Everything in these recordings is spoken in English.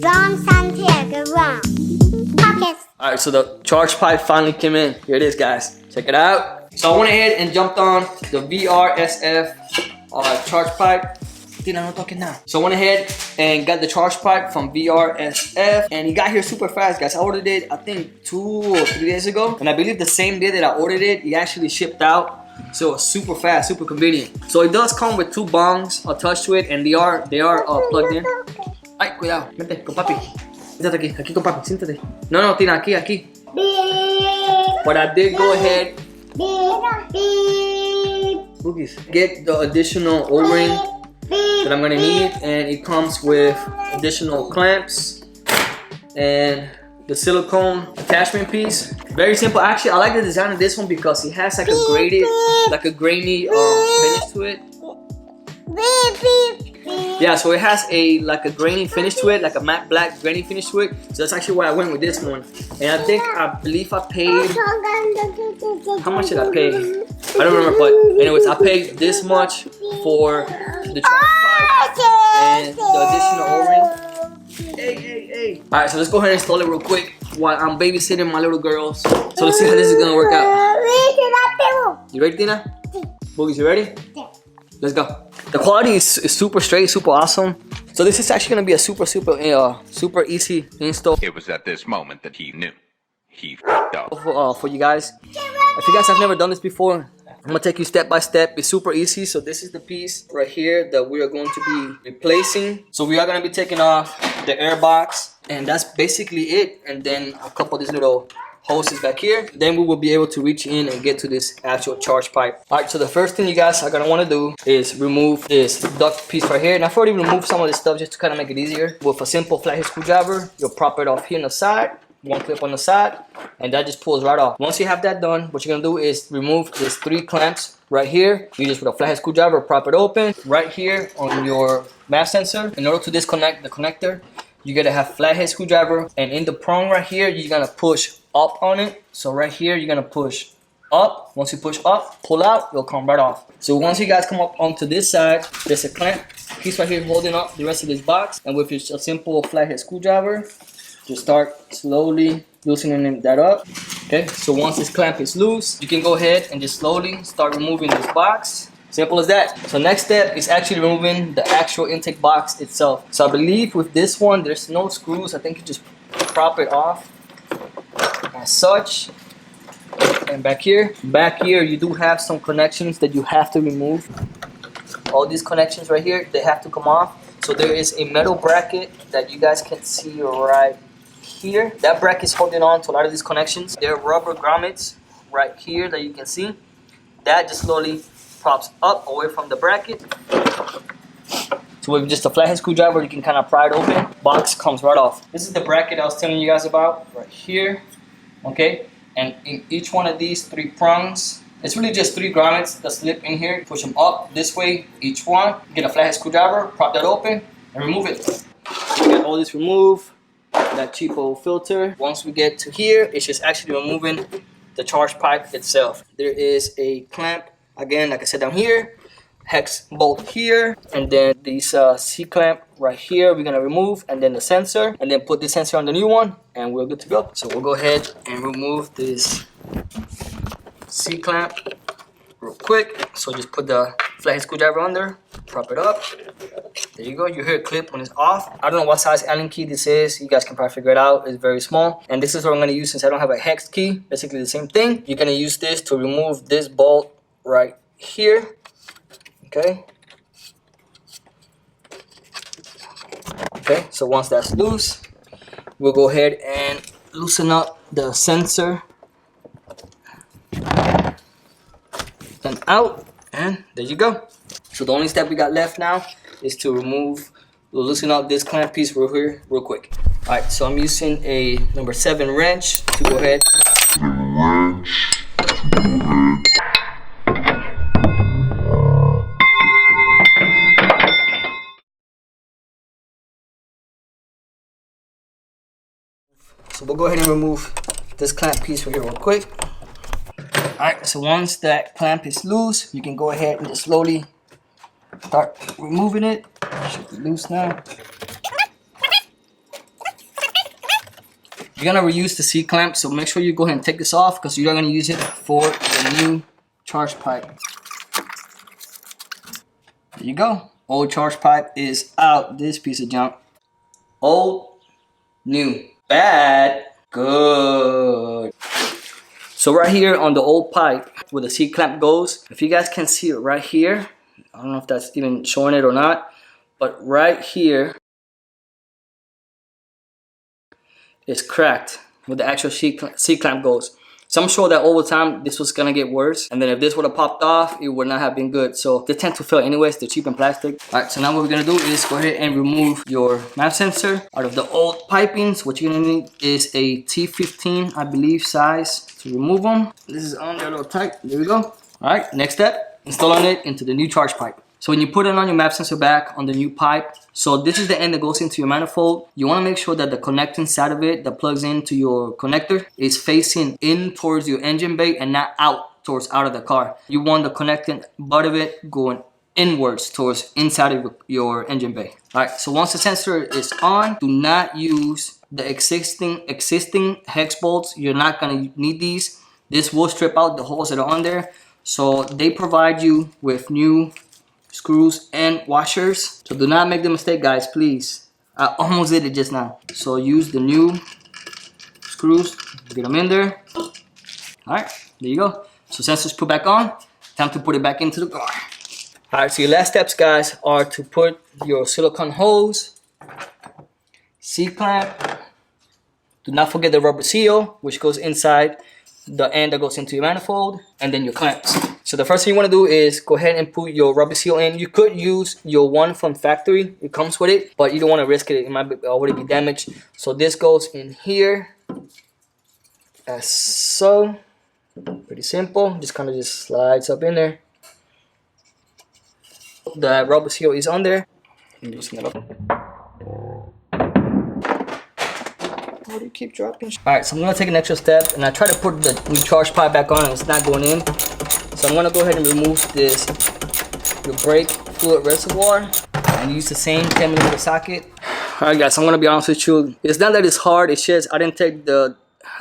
John Santiago Brown. Pockets. Alright, so the charge pipe finally came in. Here it is, guys. Check it out. So I went ahead and jumped on the VRSF charge pipe. I'm not talking now. So I went ahead and got the charge pipe from VRSF, and it got here super fast, guys. I ordered it, I think 2 or 3 days ago, and I believe the same day that I ordered it, it actually shipped out. So it's super fast, super convenient. So it does come with 2 bongs attached to it, and they are plugged in. Ay, cuidado, vente con papi. Siéntate aquí con papi, siéntate. No, Tina, aquí. But I did go ahead, Boogies, get the additional O-ring that I'm gonna need, and it comes with additional clamps and the silicone attachment piece. Very simple. Actually, I like the design of this one because it has like a grainy finish to it. Yeah, so it has a grainy finish to it, like a matte black grainy finish to it. So that's actually why I went with this one. And I believe I paid, how much did I pay? I don't remember, but anyways, I paid this much for the charge pipe and the additional O-ring. Hey. Alright, so let's go ahead and install it real quick while I'm babysitting my little girls. So let's see how this is gonna work out. You ready, Tina? Boogies, you ready? Yeah. Let's go. The quality is super straight, super awesome. So this is actually gonna be a super easy install. It was at this moment that he knew. He f***ed up. For you guys. If you guys have never done this before, I'm gonna take you step by step. It's super easy. So this is the piece right here that we are going to be replacing. So we are gonna be taking off the air box, and that's basically it. And then a couple of these little hoses back here. Then we will be able to reach in and get to this actual charge pipe. All right, so the first thing you guys are gonna want to do is remove this duct piece right here. And I've already removed some of this stuff just to kind of make it easier. With a simple flathead screwdriver, you'll prop it off here on the side. One clip on the side, and that just pulls right off. Once you have that done, what you're gonna do is remove these 3 clamps right here. You just with a flathead screwdriver prop it open right here on your mass sensor. In order to disconnect the connector, you gotta have flathead screwdriver, and in the prong right here, you're gonna push up on it. So right here, you're gonna push up. Once you push up, pull out, it'll come right off. So once you guys come up onto this side, there's a clamp piece right here holding up the rest of this box, and with just a simple flathead screwdriver, just start slowly loosening that up. Okay, so once this clamp is loose, you can go ahead and just slowly start removing this box. Simple as that. So next step is actually removing the actual intake box itself. So I believe with this one, there's no screws. I think you just prop it off as such. And back here you do have some connections that you have to remove. All these connections right here, they have to come off. So there is a metal bracket that you guys can see right here. That bracket is holding on to a lot of these connections. There are rubber grommets right here that you can see. That just slowly props up away from the bracket. So with just a flathead screwdriver, you can kind of pry it open. Box comes right off. This is the bracket I was telling you guys about right here. Okay, and in each one of these 3 prongs, it's really just 3 grommets that slip in here. Push them up this way, each one. Get a flathead screwdriver, prop that open, and remove it. We got all this removed. That cheapo filter. Once we get to here, it's just actually removing the charge pipe itself. There is a clamp, again, like I said, down here, hex bolt here, and then these C-clamp right here we're gonna remove, and then the sensor, and then put the sensor on the new one, and we're good to go. So we'll go ahead and remove this C-clamp real quick. So just put the flathead screwdriver under, prop it up. There you go. You hear a clip when it's off. I don't know what size Allen key this is. You guys can probably figure it out. It's very small. And this is what I'm going to use since I don't have a hex key. Basically the same thing. You're going to use this to remove this bolt right here. Okay. Okay, so once that's loose, we'll go ahead and loosen up the sensor. Then out, and there you go. So the only step we got left now is to loosen up this clamp piece real quick. All right, so I'm using a number 7 wrench to go ahead. So we'll go ahead and remove this clamp piece right here real quick. Alright, so once that clamp is loose, you can go ahead and just slowly start removing it. It should be loose now. You're gonna reuse the C-clamp, so make sure you go ahead and take this off because you're gonna use it for the new charge pipe. There you go. Old charge pipe is out. This piece of junk. Old, new, bad, good. So right here on the old pipe where the C-clamp goes, if you guys can see it right here, I don't know if that's even showing it or not, but right here is cracked where the actual C-clamp goes. So I'm sure that over time this was gonna get worse, and then if this would have popped off, it would not have been good. So they tend to fail anyways, they're cheap and plastic. Alright, so now what we're gonna do is go ahead and remove your map sensor out of the old pipings. What you're gonna need is a T15, I believe, size to remove them. This is on there a little tight. There we go. Alright, next step, installing it into the new charge pipe. So when you put it on your map sensor back on the new pipe, so this is the end that goes into your manifold. You want to make sure that the connecting side of it that plugs into your connector is facing in towards your engine bay and not out towards out of the car. You want the connecting butt of it going inwards towards inside of your engine bay. Alright, so once the sensor is on, do not use the existing hex bolts. You're not going to need these. This will strip out the holes that are on there. So they provide you with new screws and washers. So do not make the mistake, guys, please. I almost did it just now. So use the new screws, get them in there. All right, there you go. So sensors put back on, time to put it back into the car. All right, so your last steps, guys, are to put your silicone hose, C-clamp. Do not forget the rubber seal, which goes inside the end that goes into your manifold, and then your clamps. So the first thing you want to do is go ahead and put your rubber seal in. You could use your one from factory, it comes with it, but you don't want to risk it, it might already be damaged. So this goes in here, as so. Pretty simple, just kind of just slides up in there. The rubber seal is on there. Loosen it up. Why do you keep dropping? Alright, so I'm going to take an extra step, and I try to put the new charge pipe back on and it's not going in. So I'm going to go ahead and remove this, your brake fluid reservoir, and use the same 10mm socket. Alright guys, I'm going to be honest with you. It's not that it's hard, it's just I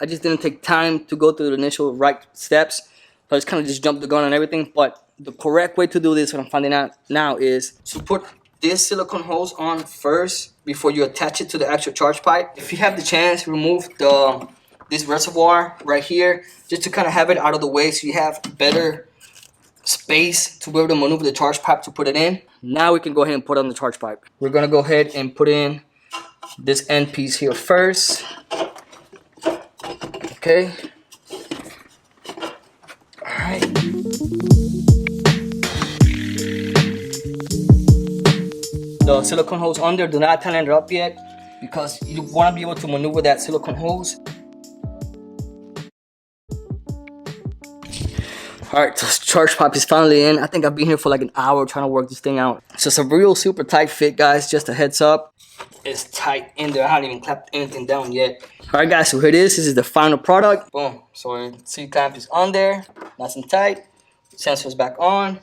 just didn't take time to go through the initial right steps. So I just kind of just jumped the gun on everything. But the correct way to do this, what I'm finding out now, is to put this silicone hose on first before you attach it to the actual charge pipe. If you have the chance, remove this reservoir right here, just to kind of have it out of the way so you have better space to be able to maneuver the charge pipe to put it in. Now we can go ahead and put on the charge pipe. We're gonna go ahead and put in this end piece here first. Okay. All right. The silicone hose under, do not tighten it up yet because you want to be able to maneuver that silicone hose. Alright, so the charge pipe is finally in. I think I've been here for like an hour trying to work this thing out. So it's a real super tight fit, guys, just a heads up. It's tight in there. I haven't even clapped anything down yet. Alright guys, so here it is. This is the final product. Boom. So C-clamp is on there, nice and tight. Sensor's back on.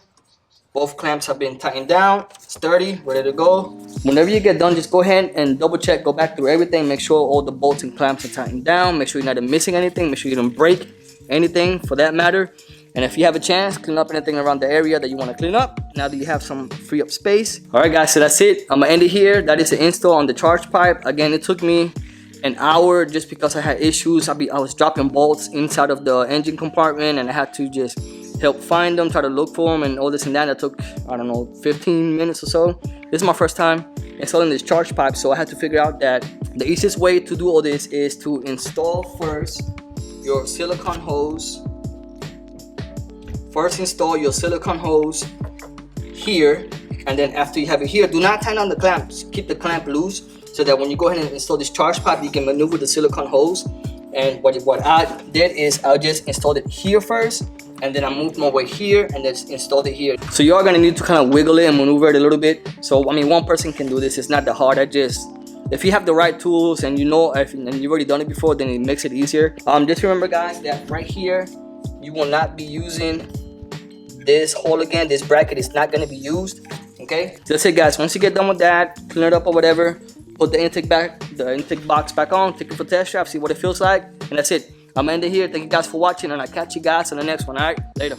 Both clamps have been tightened down, sturdy, ready to go. Whenever you get done, just go ahead and double check, go back through everything, make sure all the bolts and clamps are tightened down, make sure you're not missing anything, make sure you don't break anything for that matter. And if you have a chance, clean up anything around the area that you want to clean up, now that you have some free up space. Alright guys, so that's it. I'm gonna end it here. That is the install on the charge pipe. Again, it took me an hour just because I had issues. I was dropping bolts inside of the engine compartment and I had to just help find them, try to look for them, and all this and that. That took, I don't know, 15 minutes or so. This is my first time installing this charge pipe, so I had to figure out that the easiest way to do all this is to install first your silicone hose. First install your silicone hose here, and then after you have it here, do not tighten on the clamps. Keep the clamp loose so that when you go ahead and install this charge pipe, you can maneuver the silicone hose. And what I did is I just installed it here first, and then I moved my way here and then installed it here. So you are gonna need to kind of wiggle it and maneuver it a little bit. So I mean, one person can do this, it's not that hard. If you have the right tools and you know, and you've already done it before, then it makes it easier. Just remember guys, that right here, you will not be using this hole again. This bracket is not gonna be used, okay? So that's it guys, once you get done with that, clean it up or whatever, put the intake box back on, take it for test drive, see what it feels like, and that's it. I'm gonna end it here. Thank you guys for watching, and I'll catch you guys on the next one. All right, later.